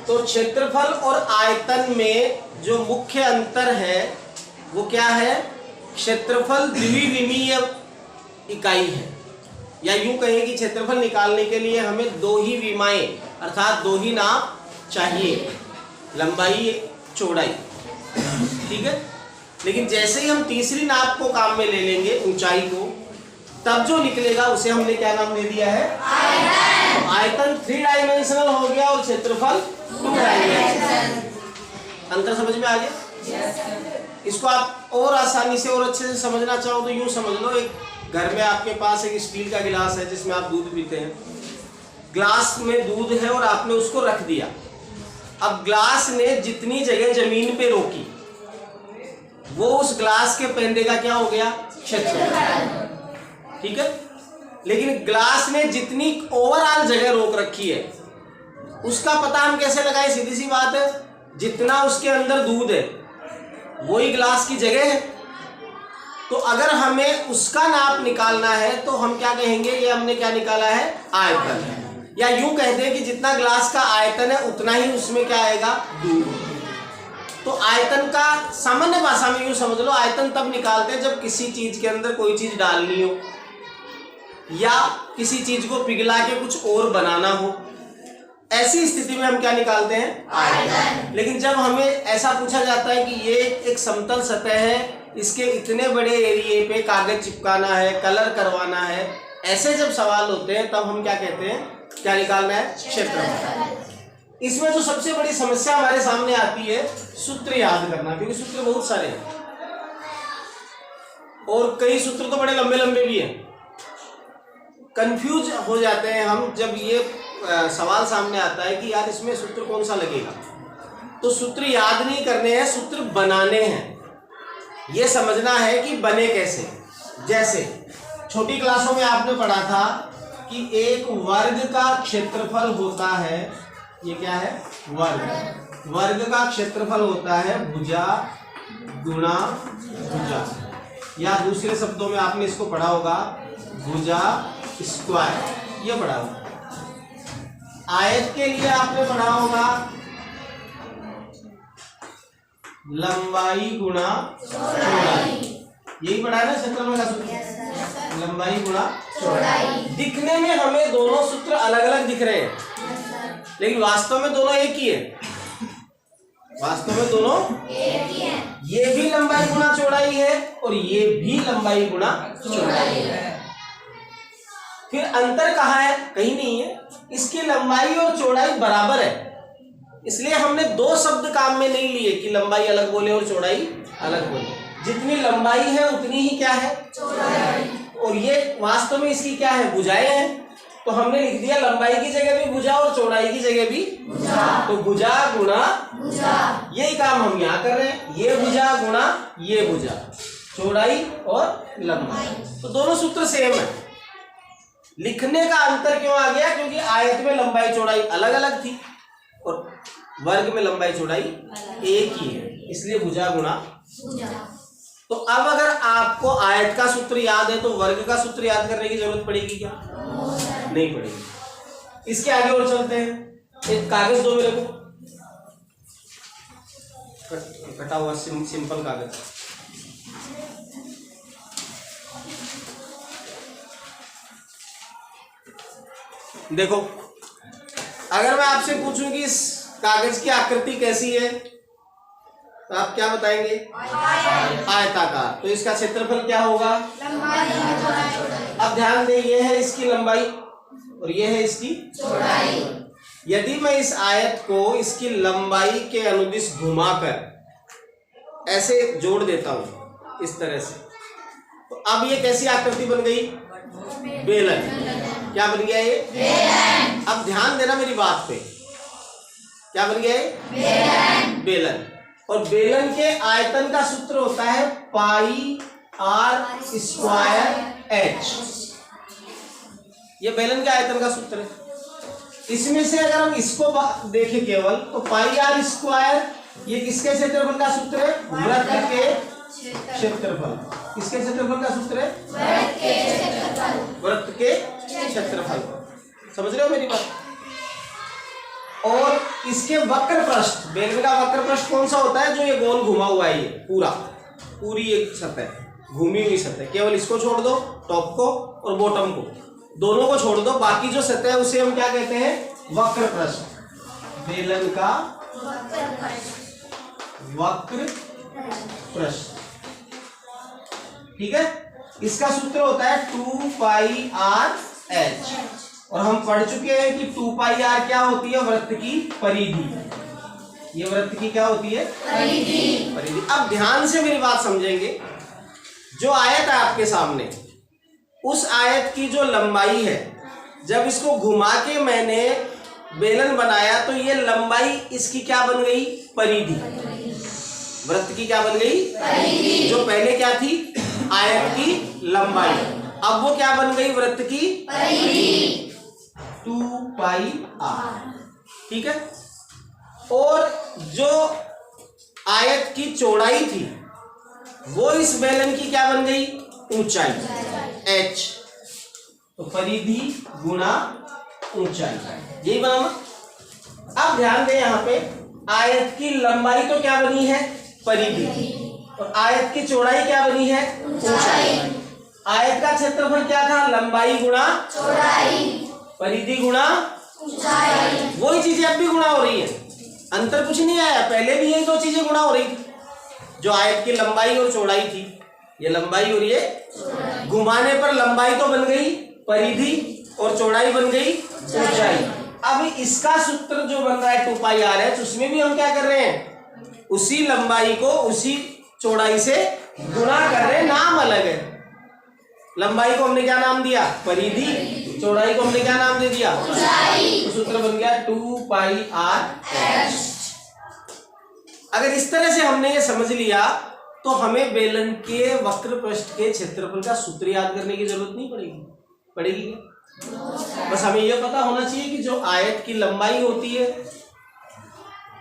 तो क्षेत्रफल और आयतन में जो मुख्य अंतर है वो क्या है? क्षेत्रफल द्विविमीय इकाई है, या यूं कहें कि क्षेत्रफल निकालने के लिए हमें दो ही विमाएं अर्थात दो ही नाप चाहिए, लंबाई चौड़ाई, ठीक है। लेकिन जैसे ही हम तीसरी नाप को काम में ले लेंगे, ऊंचाई को, तब जो निकलेगा उसे हमने क्या नाम दे दिया है? आयतन। तो आयतन 3 डायमेंशनल हो गया और क्षेत्रफल 2 डायमेंशनल। अंतर समझ में आ गया? इसको आप और आसानी से और अच्छे से समझना चाहो तो यूं समझ लो, एक घर में आपके पास एक स्टील का गिलास है जिसमें आप दूध पीते हैं। ग्लास में दूध है और आपने उसको रख दिया। अब ग्लास ने जितनी जगह जमीन पे रोकी वो उस ग्लास के पेंदे का क्या हो गया? क्षेत्रफल, ठीक है। लेकिन ग्लास ने जितनी ओवरऑल जगह रोक रखी है उसका पता हम कैसे लगाएं? सीधी सी बात है, जितना उसके अंदर दूध है वही ग्लास की जगह है। तो अगर हमें उसका नाप निकालना है तो हम क्या कहेंगे? ये हमने क्या निकाला है? आयतन। या यूं कहते हैं कि जितना ग्लास का आयतन है उतना ही उसमें क्या आएगा? दूध। तो आयतन का सामान्य भाषा में यूं समझ लो, आयतन तब निकालते हैं जब किसी चीज के अंदर कोई चीज डालनी हो या किसी चीज को पिघला के कुछ और बनाना हो, ऐसी स्थिति में हम क्या निकालते हैं? आयतन। लेकिन जब हमें ऐसा पूछा जाता है कि ये एक समतल सतह है, इसके इतने बड़े एरिए पे कागज चिपकाना है, कलर करवाना है, ऐसे जब सवाल होते हैं तब हम क्या कहते हैं? क्या निकालना है? क्षेत्रफल। इसमें जो सबसे बड़ी समस्या हमारे सामने आती है सूत्र याद करना, क्योंकि सूत्र बहुत सारे हैं और कई सूत्र तो बड़े लंबे लंबे भी हैं। कंफ्यूज हो जाते हैं हम जब ये सवाल सामने आता है कि यार इसमें सूत्र कौन सा लगेगा। तो सूत्र याद नहीं करने हैं, सूत्र बनाने हैं। ये समझना है कि बने कैसे। जैसे छोटी क्लासों में आपने पढ़ा था कि एक वर्ग का क्षेत्रफल होता है, ये क्या है? वर्ग। वर्ग का क्षेत्रफल होता है भुजा गुणा भुजा, या दूसरे शब्दों में आपने इसको पढ़ा होगा भुजा स्क्वायर, ये पढ़ा होगा। आयत के लिए आपने पढ़ा होगा लंबाई गुणा चौड़ाई, यही पढ़ा है ना क्षेत्रफल का सूत्र? लंबाई गुणा चौड़ाई। दिखने में हमें दोनों सूत्र अलग अलग दिख रहे हैं, लेकिन वास्तव में दोनों एक ही है। वास्तव में दोनों एक ही है। ये भी लंबाई गुणा चौड़ाई है और ये भी लंबाई गुणा चौड़ाई है। फिर अंतर कहाँ है? कहीं नहीं है। इसकी लंबाई और चौड़ाई बराबर है, इसलिए हमने दो शब्द काम में नहीं लिए कि लंबाई अलग बोले और चौड़ाई अलग बोले। जितनी लंबाई है उतनी ही क्या है? चौड़ाई। और ये वास्तव में इसकी क्या है? भुजाएं हैं। तो हमने लिख दिया लंबाई की जगह भी भुजा और चौड़ाई की जगह भी भुजा। तो भुजा गुणा भुजा, यही काम हम यहाँ कर रहे हैं। ये भुजा गुणा ये भुजा, चौड़ाई और लंबाई। तो दोनों सूत्र सेम है। लिखने का अंतर क्यों आ गया? क्योंकि आयत में लंबाई चौड़ाई अलग अलग थी और वर्ग में लंबाई चौड़ाई एक ही है, इसलिए भुजा गुणा भुजा। तो अब अगर आपको आयत का सूत्र याद है तो वर्ग का सूत्र याद करने की जरूरत पड़ेगी क्या? नहीं पड़ेगी। इसके आगे और चलते हैं। एक कागज दो मेरे को, कटा हुआ सिंपल कागज। देखो, अगर मैं आपसे पूछूं कि इस कागज की आकृति कैसी है तो आप क्या बताएंगे? आयताकार। तो इसका क्षेत्रफल क्या होगा? अब ध्यान दें, ये है इसकी लंबाई और ये है इसकी चौड़ाई। यदि मैं इस आयत को इसकी लंबाई के अनुदिश घुमाकर ऐसे जोड़ देता हूं इस तरह से, तो अब ये कैसी आकृति बन गई? बेलन। क्या बन गया ये? बेलन। अब ध्यान देना मेरी बात पे, क्या बन गया ये? बेलन। बेलन। और बेलन के आयतन का सूत्र होता है पाई आर स्क्वायर एच। ये बेलन के आयतन का सूत्र है। इसमें से अगर हम इसको देखें केवल तो पाई आर स्क्वायर, ये किसके क्षेत्रफल का सूत्र है? वृत्त के क्षेत्रफल। किसके क्षेत्रफल का सूत्र है? वृत्त के क्षेत्रफल। समझ रहे हो मेरी बात? और इसके वक्र पृष्ठ, बेलन का वक्र पृष्ठ कौन सा होता है? जो ये गोल घुमा हुआ है, ये पूरी एक सतह घूमी हुई सतह, केवल इसको छोड़ दो, टॉप को और बॉटम को, दोनों को छोड़ दो, बाकी जो सतह है उसे हम क्या कहते हैं? वक्र पृष्ठ। बेलन का वक्र पृष्ठ, ठीक है। इसका सूत्र होता है 2πr/h, और हम पढ़ चुके हैं कि 2πr क्या होती है? वृत्त की परिधि। ये वृत्त की क्या होती है? परिधि। अब ध्यान से मेरी बात समझेंगे। जो आयत है आपके सामने, उस आयत की जो लंबाई है, जब इसको घुमा के मैंने बेलन बनाया तो ये लंबाई इसकी क्या बन गई? परिधि। वृत्त की क्या बन गई? परिधि। जो पहले क्या थी? आयत की लंबाई, अब वो क्या बन गई? वृत्त की परिधि। 2πr, ठीक है। और जो आयत की चौड़ाई थी वो इस बेलन की क्या बन गई? ऊंचाई, h। तो परिधि गुणा ऊंचाई, यही बना ना। अब ध्यान दें, यहाँ पे आयत की लंबाई तो क्या बनी है? परिधि, और आयत की चौड़ाई क्या बनी है? ऊंचाई। आयत का क्षेत्रफल क्या था? लंबाई गुणा चौड़ाई, परिधि गुणा ऊंचाई। वही चीजें अब भी गुणा हो रही है, अंतर कुछ नहीं आया। पहले भी यही दो चीजें गुणा हो रही थी, जो आयत की लंबाई और चौड़ाई थी, ये लंबाई और ये घुमाने पर लंबाई तो बन गई परिधि और चौड़ाई बन गई ऊंचाई। अब इसका सूत्र जो बन रहा है 2πr/h, उसमें भी हम क्या कर रहे हैं? उसी लंबाई को उसी चौड़ाई से गुणा कर रहे हैं, नाम अलग है। लंबाई को हमने क्या नाम दिया? परिधि। चौड़ाई को हमने क्या नाम दे दिया? ऊंचाई। तो सूत्र बन गया 2πr/h। अगर इस तरह से हमने ये समझ लिया तो हमें बेलन के वक्र पृष्ठ के क्षेत्रफल का सूत्र याद करने की जरूरत नहीं पड़ेगी क्या? बस हमें यह पता होना चाहिए कि जो आयत की लंबाई होती है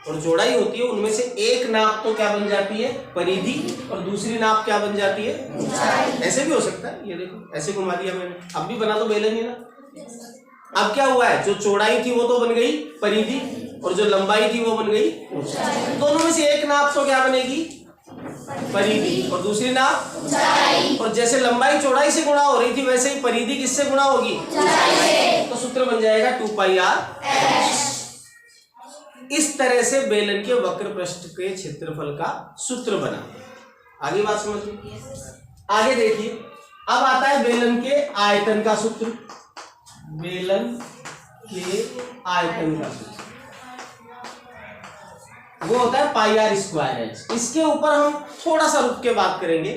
और चौड़ाई होती है, उनमें से एक नाप तो क्या बन जाती है? परिधि, और दूसरी नाप क्या बन जाती है? ऊंचाई। ऐसे भी हो सकता है, ये देखो ऐसे घुमा दिया मैंने, अब भी बना तो बेलन ही ना। अब क्या हुआ है? जो चौड़ाई थी वो तो बन गई परिधि, और जो लंबाई थी वो बन गई ऊंचाई। दोनों में से एक नाप तो क्या बनेगी? परिधि, और दूसरी नाप ऊंचाई। और जैसे लंबाई चौड़ाई से गुणा हो रही थी, वैसे ही परिधि किससे गुणा होगी? ऊंचाई से। तो सूत्र बन जाएगा 2πr/h। इस तरह से बेलन के वक्र पृष्ठ के क्षेत्रफल का सूत्र बना। आगे बात समझ लीजिए। आगे देखिए, अब आता है बेलन के आयतन का सूत्र। बेलन के आयतन का सूत्र वो होता है πr²h। इसके ऊपर हम थोड़ा सा रुक के बात करेंगे,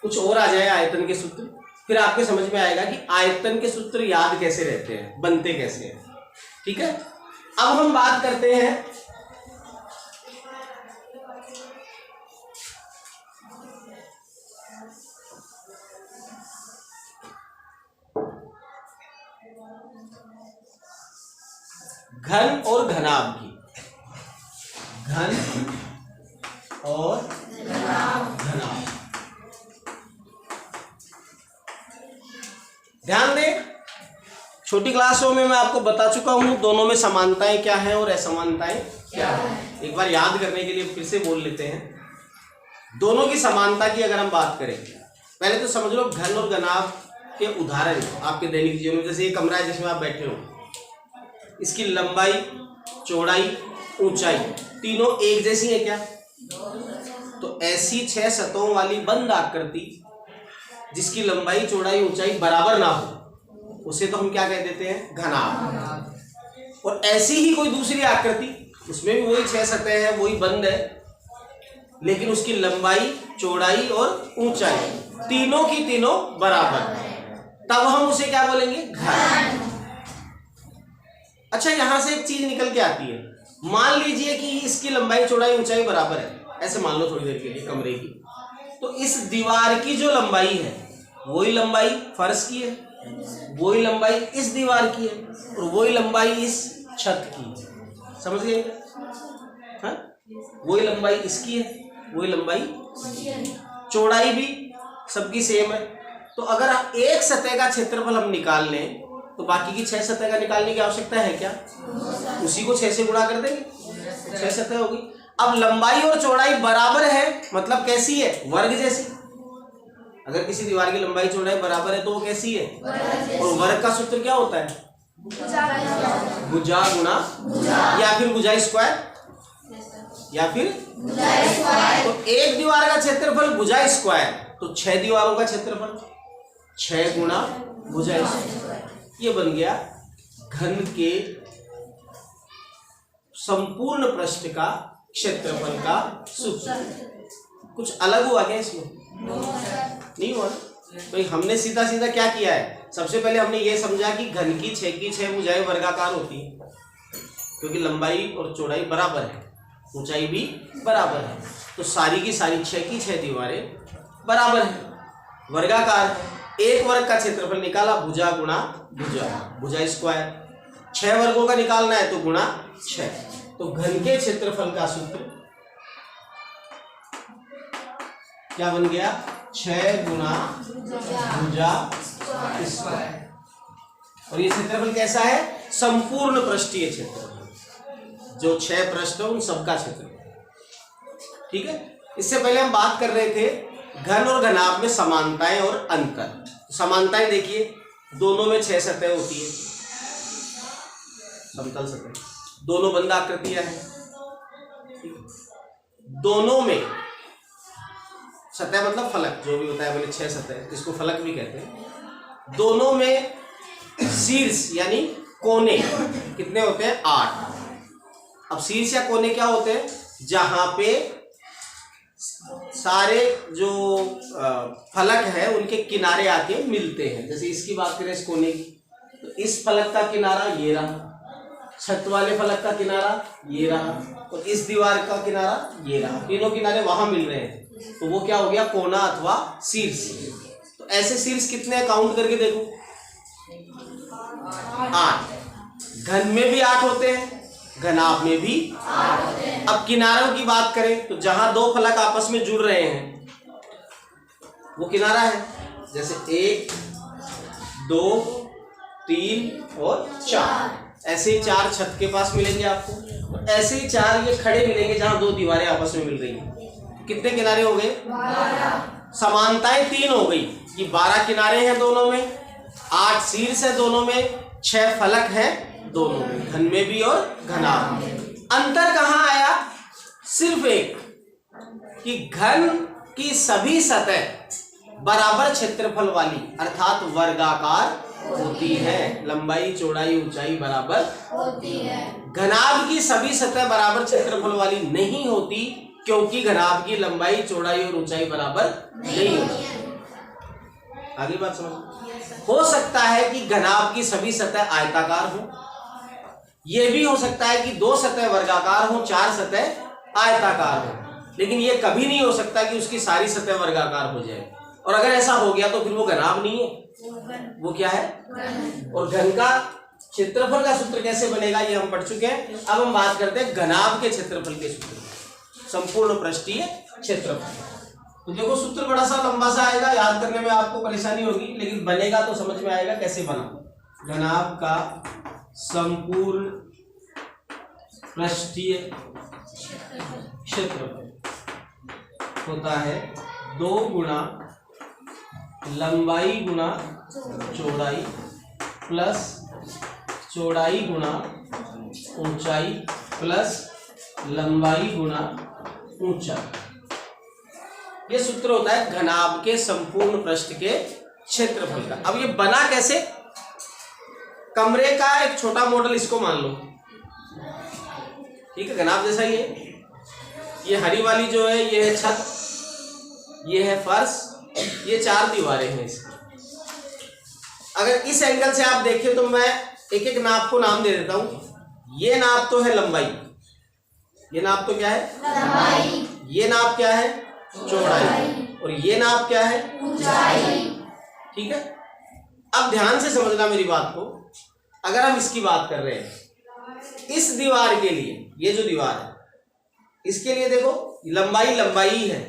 कुछ और आ जाए आयतन के सूत्र, फिर आपके समझ में आएगा कि आयतन के सूत्र याद कैसे रहते हैं, बनते कैसे हैं। ठीक है, अब हम बात करते हैं घन और घनाभ की। घन और घनाभ, ध्यान दें, छोटी क्लासों में मैं आपको बता चुका हूं दोनों में समानताएं क्या हैं और असमानताएं क्या हैं। एक बार याद करने के लिए फिर से बोल लेते हैं। दोनों की समानता की अगर हम बात करें, पहले तो समझ लो घन और घनाभ के उदाहरण आपके दैनिक जीवन में, जैसे ये कमरा है जिसमें आप बैठे हो, इसकी लंबाई, चौड़ाई, ऊंचाई तीनों एक जैसी है क्या? तो ऐसी 6 सतहों वाली बंद आकृति जिसकी लंबाई, चौड़ाई, ऊंचाई बराबर ना हो, उसे तो हम क्या कह देते हैं? घनाभ। और ऐसी ही कोई दूसरी आकृति, उसमें भी वही 6 सतह है, वही बंद है, लेकिन उसकी लंबाई, चौड़ाई और ऊंचाई तीनों की तीनों बराबर, तब हम उसे क्या बोलेंगे? घन। अच्छा, यहां से एक चीज निकल के आती है। मान लीजिए कि इसकी लंबाई, चौड़ाई, ऊंचाई बराबर है, ऐसे मान लो थोड़ी देर के लिए कमरे की, तो इस दीवार की जो लंबाई है वही लंबाई फर्श की है, वही लंबाई इस दीवार की है, और वही लंबाई इस छत की है। समझ गए? हाँ, वही लंबाई इसकी है, वही लंबाई, चौड़ाई भी सबकी सेम है। तो अगर एक सतह का क्षेत्रफल हम निकाल लें तो बाकी की 6 सतह का निकालने की आवश्यकता है क्या? उसी को 6 से गुणा कर देंगे। 6 सतह होगी। अब लंबाई और चौड़ाई बराबर है, मतलब कैसी है? वर्ग जैसी। अगर किसी दीवार की लंबाई चौड़ाई बराबर है तो वो कैसी है? और वर्ग का सूत्र क्या होता है? भुजा गुणा या फिर भुजा स्क्वायर, या फिर तो एक दीवार का क्षेत्रफल भुजा स्क्वायर, तो 6 दीवारों का क्षेत्रफल 6 गुणा भुजा स्क्वायर। ये बन गया घन के संपूर्ण पृष्ठ का क्षेत्रफल का सूत्र। कुछ अलग हुआ क्या इसमें? नहीं हुआ। तो हमने सीधा सीधा क्या किया है? सबसे पहले हमने ये समझा कि घन की 6 भुजाएं वर्गाकार होती है, क्योंकि लंबाई और चौड़ाई बराबर है, ऊंचाई भी बराबर है, तो सारी की सारी 6 दीवारें बराबर है, वर्गाकार है। एक वर्ग का क्षेत्रफल निकाला, भुजा गुणा भुजा, भुजा स्क्वायर। 6 वर्गों का निकालना है तो गुणा 6। तो घन के क्षेत्रफल का सूत्र क्या बन गया? 6 गुणा भुजा स्क्वायर। और ये क्षेत्रफल कैसा है? संपूर्ण पृष्ठीय क्षेत्रफल, जो 6 पृष्ठ है उन सबका क्षेत्रफल। ठीक है। इससे पहले हम बात कर रहे थे घन और घनाभ में समानताएं और अंतर। समानताएं देखिए, दोनों में 6 सतह होती है, समतल सतह, दोनों बंद आकृतियां हैं। दोनों में सतह मतलब फलक, जो भी होता है, मैंने 6 सतह, इसको फलक भी कहते हैं। दोनों में शीर्ष यानी कोने कितने होते हैं? 8। अब शीर्ष या कोने क्या होते हैं? जहां पे सारे जो फलक है उनके किनारे आके मिलते हैं। जैसे इसकी बात करें, इस कोने की, तो इस फलक का किनारा ये रहा, छत वाले फलक का किनारा ये रहा, और इस दीवार का किनारा ये रहा। तीनों किनारे वहां मिल रहे हैं, तो वो क्या हो गया? कोना अथवा शीर्ष। तो ऐसे शीर्ष कितने काउंट करके देखो? 8। घन में भी 8 होते हैं, घनाभ में भी 8 होते हैं। अब किनारों की बात करें तो जहां 2 फलक आपस में जुड़ रहे हैं वो किनारा है। जैसे 1, 2, 3 और 4, ऐसे 4 छत के पास मिलेंगे आपको। ऐसे ही 4 ये खड़े मिलेंगे जहां 2 दीवारें आपस में मिल रही हैं। कितने किनारे हो गए? 12। समानताएं 3 हो गई कि 12 किनारे हैं दोनों में, 8 शीर्ष है दोनों में, 6 फलक है दोनों में, घन में भी और घनाभ में। अंतर कहाँ आया? सिर्फ एक, कि घन की सभी सतह बराबर क्षेत्रफल वाली अर्थात वर्गाकार होती है, लंबाई चौड़ाई ऊंचाई बराबर होती है। घनाभ की सभी सतह बराबर क्षेत्रफल वाली नहीं होती, क्योंकि घनाभ की लंबाई चौड़ाई और ऊंचाई बराबर नहीं होती। आगे बात समझ। हो सकता है कि घनाभ की सभी सतह आयताकार हो, यह भी हो सकता है कि 2 सतह वर्गाकार हो, 4 सतह आयताकार हो, लेकिन यह कभी नहीं हो सकता कि उसकी सारी सतह वर्गाकार हो जाए। और अगर ऐसा हो गया तो फिर वो घनाभ नहीं है, वो क्या है? और घन का क्षेत्रफल का सूत्र कैसे बनेगा ये हम पढ़ चुके हैं। अब हम बात करते हैं घनाभ के क्षेत्रफल के सूत्र, संपूर्ण पृष्ठीय क्षेत्रफल। तो देखो सूत्र बड़ा सा लंबा सा आएगा, याद करने में आपको परेशानी होगी, लेकिन बनेगा तो समझ में आएगा कैसे बना। घनाभ का संपूर्ण पृष्ठीय क्षेत्रफल होता है 2 गुणा लंबाई गुणा चौड़ाई प्लस चौड़ाई गुणा ऊंचाई प्लस लंबाई गुणा ऊंचाई। ये सूत्र होता है घनाभ के संपूर्ण पृष्ठ के क्षेत्रफल का। अब ये बना कैसे? कमरे का एक छोटा मॉडल इसको मान लो, ठीक है, घनाभ जैसा ही है। ये हरी वाली जो है ये है छत, ये है फर्श, ये 4 दीवारें हैं इसकी। अगर इस एंगल से आप देखें तो मैं एक एक नाप को नाम दे देता हूं। ये नाप तो है लंबाई, ये नाप तो क्या है? लंबाई। ये नाप क्या है? चौड़ाई। और ये नाप क्या है? ऊंचाई। ठीक है। अब ध्यान से समझना मेरी बात को। अगर हम इसकी बात कर रहे हैं, इस दीवार के लिए, ये जो दीवार है इसके लिए देखो लंबाई लंबाई है,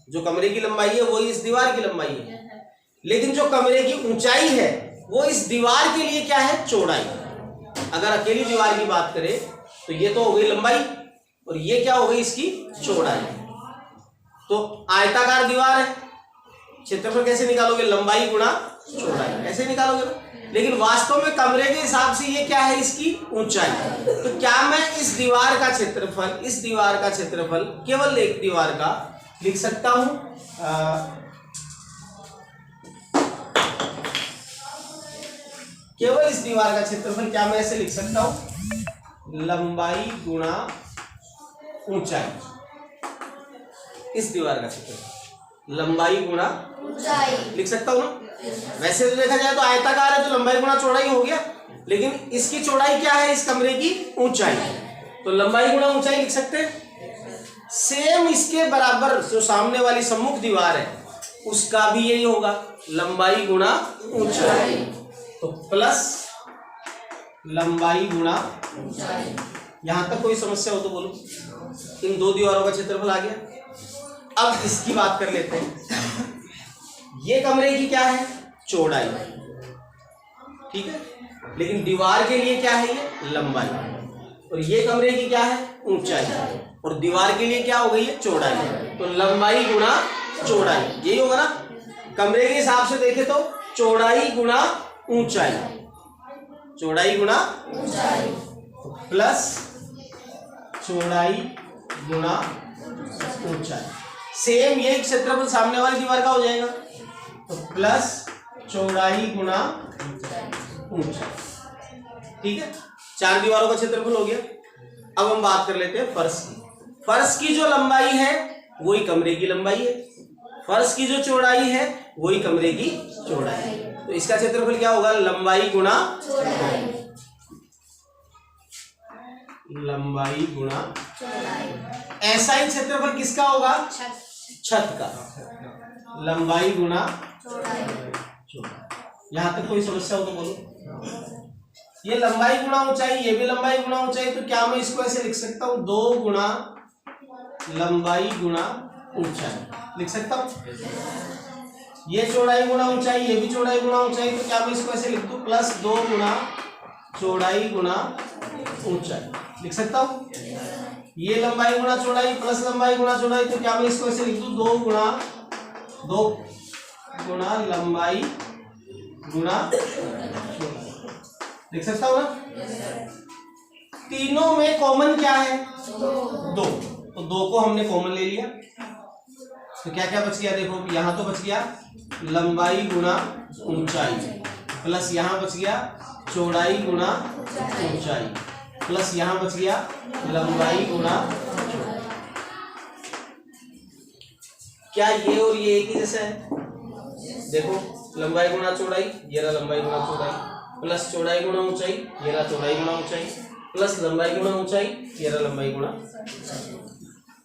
जो कमरे की लंबाई है वही इस दीवार की लंबाई है, लेकिन जो कमरे की ऊंचाई है वो इस दीवार के लिए क्या है? चौड़ाई। अगर अकेली दीवार की बात करें तो ये तो हो गई लंबाई, और ये क्या हो गई इसकी चौड़ाई। तो आयताकार दीवार है, क्षेत्रफल कैसे निकालोगे, लंबाई गुणा चौड़ाई, ऐसे निकालोगे ना। लेकिन वास्तव में कमरे के हिसाब से ये क्या है, इसकी ऊंचाई। तो क्या मैं इस दीवार का क्षेत्रफल केवल एक दीवार का लिख सकता हूं, केवल इस दीवार का क्षेत्रफल क्या मैं ऐसे लिख सकता हूं, लंबाई गुणा ऊंचाई। इस दीवार का क्षेत्रफल लंबाई गुणा ऊंचाई लिख सकता हूं ना। वैसे तो देखा जाए तो आयताकार है तो लंबाई गुणा चौड़ाई हो गया, लेकिन इसकी चौड़ाई क्या है, इस कमरे की ऊंचाई, तो लंबाई गुणा ऊंचाई लिख सकते हैं। सेम इसके बराबर जो सामने वाली सम्मुख दीवार है उसका भी यही होगा, लंबाई गुणा ऊंचाई, तो प्लस लंबाई गुणा ऊंचाई। यहां तक कोई समस्या हो तो बोलो। इन दो दीवारों का क्षेत्रफल आ गया। अब इसकी बात कर लेते हैं। ये कमरे की क्या है, चौड़ाई, ठीक है, लेकिन दीवार के लिए क्या है, ये लंबाई, और ये कमरे की क्या है, ऊंचाई, और दीवार के लिए क्या हो गई है, चौड़ाई। तो लंबाई गुणा चौड़ाई यही होगा ना। कमरे के हिसाब से देखे तो चौड़ाई गुणा ऊंचाई, चौड़ाई गुणा ऊंचाई प्लस चौड़ाई गुणा ऊंचाई। सेम ये क्षेत्रफल सामने वाली दीवार का हो जाएगा, तो प्लस चौड़ाई गुणा ऊंचाई, ठीक है। चार दीवारों का क्षेत्रफल हो गया। अब हम बात कर लेते हैं फर्श की। फर्श की जो लंबाई है वही कमरे की लंबाई है, फर्श की जो चौड़ाई है वही कमरे की चौड़ाई है। तो इसका क्षेत्रफल क्या होगा, लंबाई गुणा चौड़ाई, लंबाई गुणा चौड़ाई। ऐसा ही क्षेत्रफल किसका होगा, छत का, लंबाई गुणा चौड़ाई। यहां तक कोई समस्या हो तो बोलो। ये लंबाई गुणा ऊंचाई, ये भी लंबाई गुणा ऊंचाई, तो क्या मैं इसको ऐसे लिख सकता हूं, 2 गुणा लंबाई गुणा ऊंचाई लिख सकता हूं। ये चौड़ाई गुणा ऊंचाई, ये भी चौड़ाई गुणा ऊंचाई, तो क्या मैं इसको ऐसे लिख दूं, प्लस 2 गुणा चौड़ाई गुणा ऊंचाई लिख सकता हूं। ये लंबाई गुणा चौड़ाई प्लस लंबाई गुणा चौड़ाई, तो क्या मैं इसको ऐसे लिख दूं, 2 गुणा लंबाई गुणा लिख सकता हूं ना। तीनों में कॉमन क्या है, 2, तो 2 को हमने कॉमन ले लिया, तो क्या क्या बच गया, देखो यहां तो बच गया लंबाई गुणा ऊंचाई, प्लस यहां बच गया चौड़ाई गुणा ऊंचाई, प्लस यहां बच गया लंबाई गुणा चौड़ाई। क्या ये और ये एक ही जैसा है, देखो लंबाई गुणा चौड़ाई, ये रहा लंबाई गुणा चौड़ाई, प्लस चौड़ाई गुणा ऊंचाई, ये रहा चौड़ाई गुणा ऊंचाई, प्लस लंबाई गुणा ऊंचाई, ये रहा लंबाई गुणा।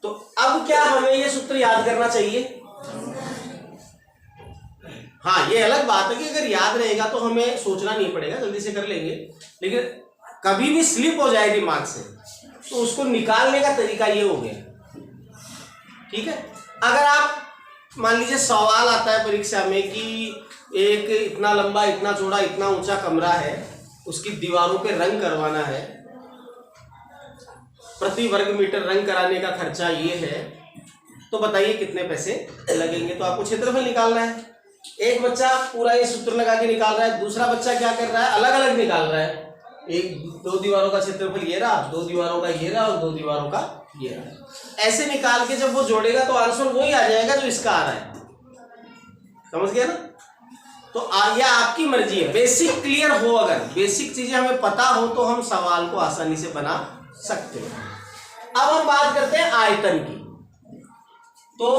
तो अब क्या हमें ये सूत्र याद करना चाहिए। हाँ, ये अलग बात है कि अगर याद रहेगा तो हमें सोचना नहीं पड़ेगा, जल्दी से कर लेंगे, लेकिन कभी भी स्लिप हो जाए दिमाग से तो उसको निकालने का तरीका ये हो गया, ठीक है। अगर आप मान लीजिए सवाल आता है परीक्षा में कि एक इतना लंबा, इतना चौड़ा, इतना ऊंचा कमरा है, उसकी दीवारों पे रंग करवाना है, प्रति वर्ग मीटर रंग कराने का खर्चा ये है, तो बताइए कितने पैसे लगेंगे। तो आपको क्षेत्रफल निकालना है। एक बच्चा पूरा ये सूत्र लगा के निकाल रहा है, दूसरा बच्चा क्या कर रहा है, अलग अलग निकाल रहा है। एक 2 दीवारों का क्षेत्रफल ये रहा, 2 दीवारों का ये रहा, और 2 दीवारों का ये रहा। ऐसे निकाल के जब वो जोड़ेगा तो आंसर वही आ जाएगा जो इसका आ रहा है, समझ गया ना। तो यह आपकी मर्जी है। बेसिक क्लियर हो, अगर बेसिक चीजें हमें पता हो तो हम सवाल को आसानी से बना सकते हैं। अब हम बात करते हैं आयतन की। तो